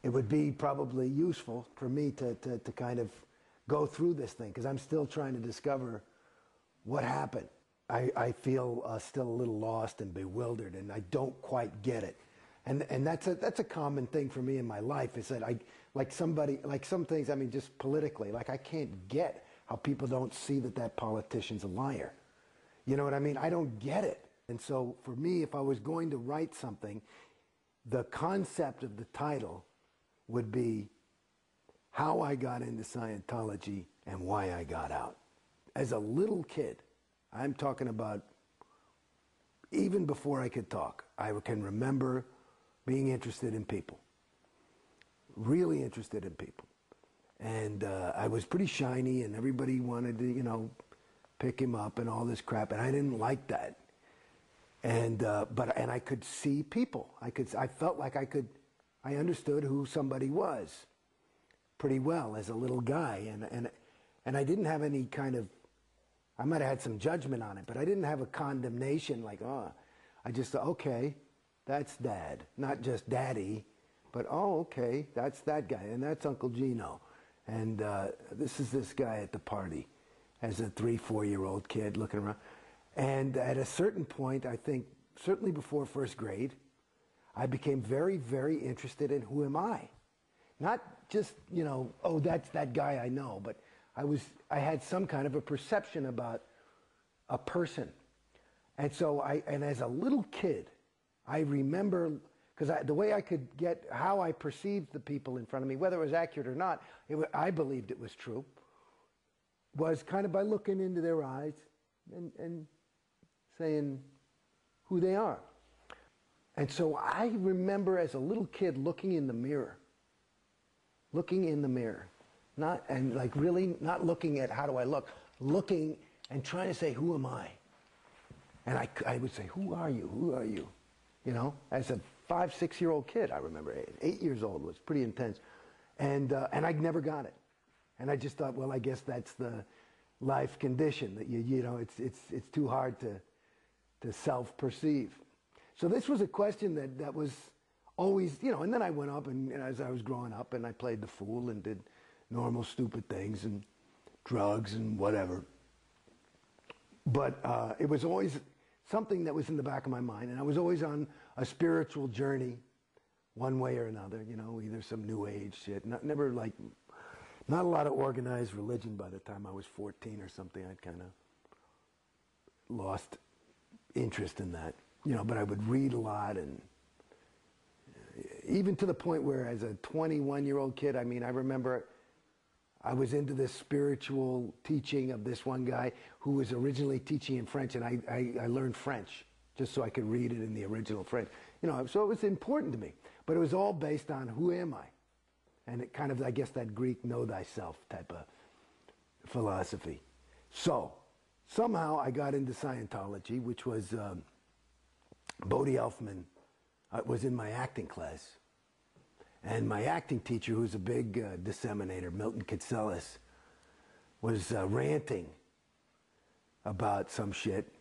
it would be probably useful for me to kind of go through this thing, because I'm still trying to discover what happened. I feel still a little lost and bewildered, and I don't quite get it. And that's a common thing for me in my life, is that like some things, I mean, just politically, like I can't get how people don't see that politician's a liar. You know what I mean? I don't get it. And so for me, if I was going to write something, the concept of the title would be how I got into Scientology and why I got out. As a little kid, I'm talking about even before I could talk, I can remember being interested in people, really interested in people. And I was pretty shiny, and everybody wanted to, you know, pick him up and all this crap, and I didn't like that. And and I could see people. I felt like I understood who somebody was pretty well as a little guy, and I didn't have any kind of, I might have had some judgment on it, but I didn't have a condemnation like, oh, I just thought, okay, that's Dad, not just Daddy, but oh, okay, that's that guy, and that's Uncle Gino, and this is this guy at the party, as a 3-4-year-old kid looking around. And at a certain point, I think, certainly before first grade, I became very, very interested in who am I? Not just, you know, oh, that's that guy I know, but I had some kind of a perception about a person. And so and as a little kid, I remember, because the way I could get how I perceived the people in front of me, whether it was accurate or not, I believed it was true, was kind of by looking into their eyes and saying who they are. And so I remember as a little kid looking in the mirror, and like really not looking at how do I look, looking and trying to say, who am I? And I would say, who are you? Who are you? You know, as a 5-6-year-old kid, I remember 8 years old, was pretty intense. And I never got it. And I just thought, well, I guess that's the life condition, that you know, it's too hard to self-perceive. So this was a question that was always, you know, and then I went up and as I was growing up, and I played the fool and did normal stupid things and drugs and whatever. But it was always something that was in the back of my mind, and I was always on a spiritual journey one way or another, you know, either some new age shit, never like, not a lot of organized religion. By the time I was 14 or something, I'd kind of lost interest in that, you know, but I would read a lot, and even to the point where as a 21-year-old kid, I mean, I remember I was into this spiritual teaching of this one guy who was originally teaching in French, and I learned French just so I could read it in the original French. You know, so it was important to me, but it was all based on who am I? And it kind of, I guess, that Greek know thyself type of philosophy. So somehow I got into Scientology, which was Bodhi Elfman was in my acting class. And my acting teacher, who's a big disseminator, Milton Kitselis, was ranting about some shit,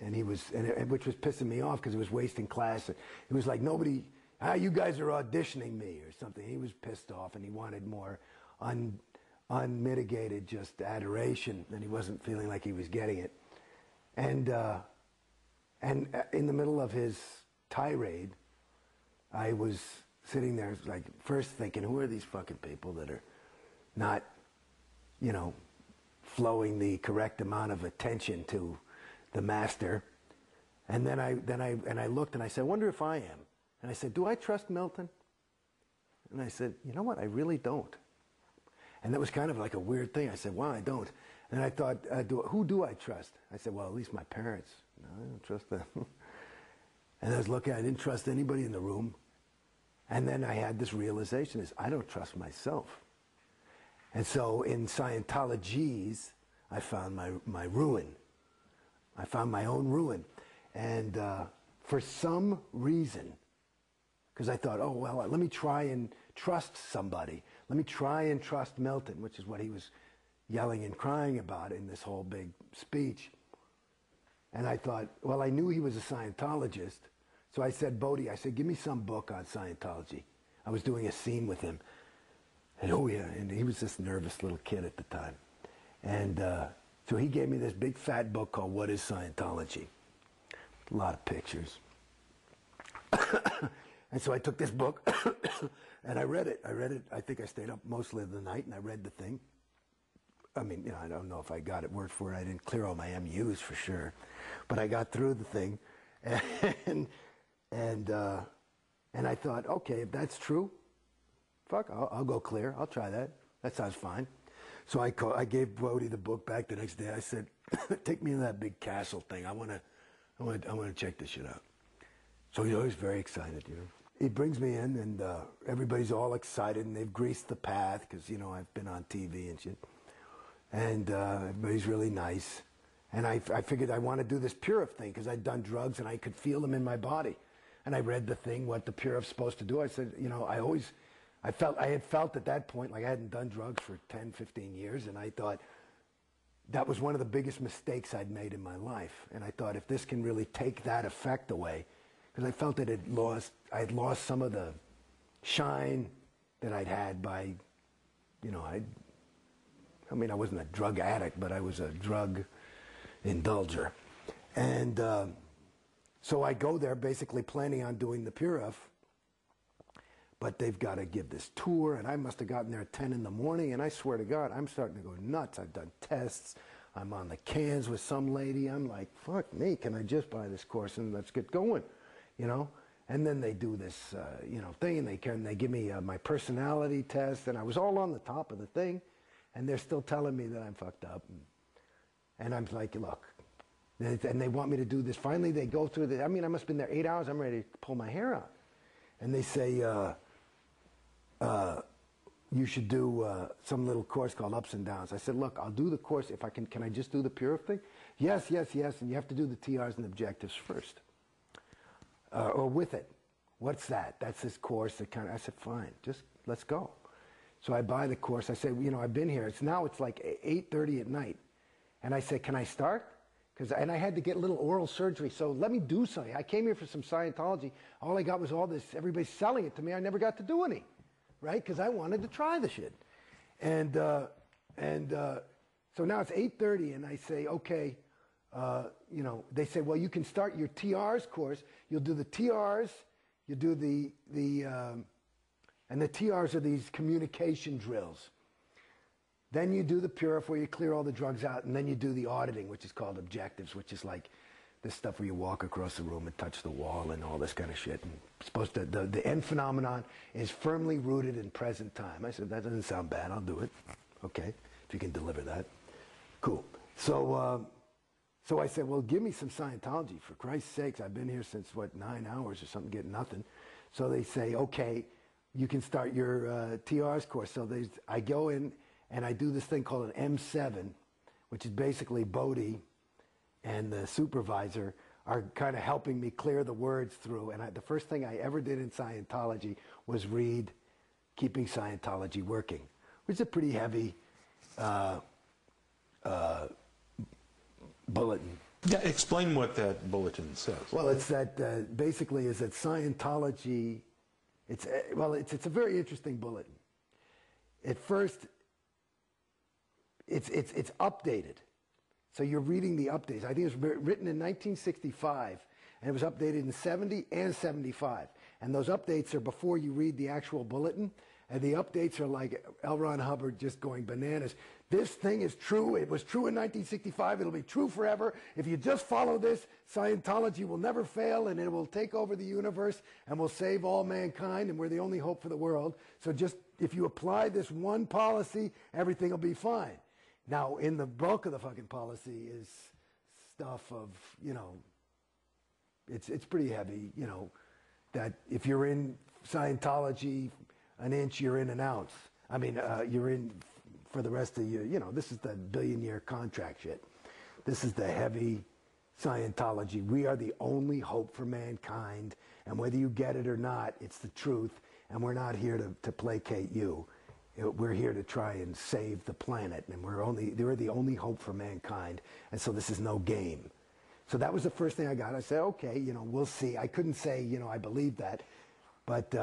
and he was, which was pissing me off because it was wasting class. It was like nobody, you guys are auditioning me or something. He was pissed off, and he wanted more unmitigated just adoration, and he wasn't feeling like he was getting it. And in the middle of his tirade, I was sitting there, like, first thinking, who are these fucking people that are not, you know, flowing the correct amount of attention to the master? And then I looked and I said, I wonder if I am. And I said, do I trust Milton? And I said, you know what, I really don't. And that was kind of like a weird thing. I said, well, I don't. And I thought, who do I trust? I said, well, at least my parents. No, I don't trust them. And I was looking, I didn't trust anybody in the room. And then I had this realization, is I don't trust myself. And so in Scientologies, I found my ruin. I found my own ruin. And for some reason, because I thought, oh, well, let me try and trust somebody. Let me try and trust Milton, which is what he was yelling and crying about in this whole big speech. And I thought, well, I knew he was a Scientologist. So I said, Bodhi, I said, give me some book on Scientology. I was doing a scene with him. And oh yeah, and he was this nervous little kid at the time. And so he gave me this big fat book called What is Scientology? A lot of pictures. And so I took this book and I read it. I think I stayed up mostly of the night and I read the thing. I mean, you know, I don't know if I got it word for word. I didn't clear all my MUs for sure. But I got through the thing. And I thought, okay, if that's true, fuck, I'll go clear. I'll try that. That sounds fine. So I gave Brody the book back the next day. I said, take me to that big castle thing. I want to check this shit out. So he's always very excited, you know. He brings me in, and everybody's all excited, and they've greased the path because, you know, I've been on TV and shit. And everybody's really nice. And I figured I want to do this Purif thing because I'd done drugs and I could feel them in my body. And I read the thing, what the Purif's supposed to do. I said, you know, I had felt at that point like I hadn't done drugs for 10, 15 years, and I thought that was one of the biggest mistakes I'd made in my life. And I thought if this can really take that effect away, because I felt that I had lost some of the shine that I'd had by, you know, I mean, I wasn't a drug addict, but I was a drug indulger. And so I go there basically planning on doing the Purif, but they've got to give this tour, and I must have gotten there at 10 in the morning, and I swear to God, I'm starting to go nuts. I've done tests. I'm on the cans with some lady. I'm like, fuck me, can I just buy this course and let's get going, you know? And then they do this, you know, thing, and they give me my personality test, and I was all on the top of the thing, and they're still telling me that I'm fucked up. And I'm like, look, and they want me to do this. Finally, they go through the, I mean, I must have been there 8 hours. I'm ready to pull my hair out. And they say, you should do some little course called Ups and Downs. I said, look, I'll do the course if I can I just do the Purif thing? Yes, yes, yes, and you have to do the TRs and objectives first. Or with it. What's that? That's this course that kind of, I said, fine, just let's go. So I buy the course. I say, you know, I've been here. It's like 8:30 at night. And I say, can I start? And I had to get a little oral surgery, so let me do something. I came here for some Scientology. All I got was all this, everybody's selling it to me. I never got to do any, right? Because I wanted to try the shit. And so now it's 8:30, and I say, okay, you know, they say, well, you can start your TRs course. You'll do the TRs, you'll do and the TRs are these communication drills. Then you do the Purif where you clear all the drugs out, and then you do the auditing, which is called objectives, which is like this stuff where you walk across the room and touch the wall and all this kind of shit. And supposed to, the end phenomenon is firmly rooted in present time. I said, that doesn't sound bad. I'll do it. Okay, if you can deliver that. Cool. So I said, well, give me some Scientology. For Christ's sakes, I've been here since, 9 hours or something, getting nothing. So they say, okay, you can start your TRs course. So I go in, and I do this thing called an M7, which is basically Bodhi and the supervisor are kind of helping me clear the words through. And the first thing I ever did in Scientology was read Keeping Scientology Working, which is a pretty heavy bulletin. Yeah, explain what that bulletin says. Well, it's that basically is that Scientology, it's a very interesting bulletin. At first, it's updated. So you're reading the updates. I think it was written in 1965, and it was updated in 70 and 75. And those updates are before you read the actual bulletin, and the updates are like L. Ron Hubbard just going bananas. This thing is true. It was true in 1965. It'll be true forever. If you just follow this, Scientology will never fail, and it will take over the universe and will save all mankind, and we're the only hope for the world. So just if you apply this one policy, everything will be fine. Now, in the bulk of the fucking policy is stuff of, you know, it's pretty heavy, you know, that if you're in Scientology an inch, you're in an ounce. I mean, you're in for the rest of your, you know, this is the billion-year contract shit. This is the heavy Scientology. We are the only hope for mankind, and whether you get it or not, it's the truth, and we're not here to placate you. We're here to try and save the planet, and they're the only hope for mankind, and so this is no game. So that was the first thing I got. I said, okay, you know, we'll see. I couldn't say, you know, I believe that, but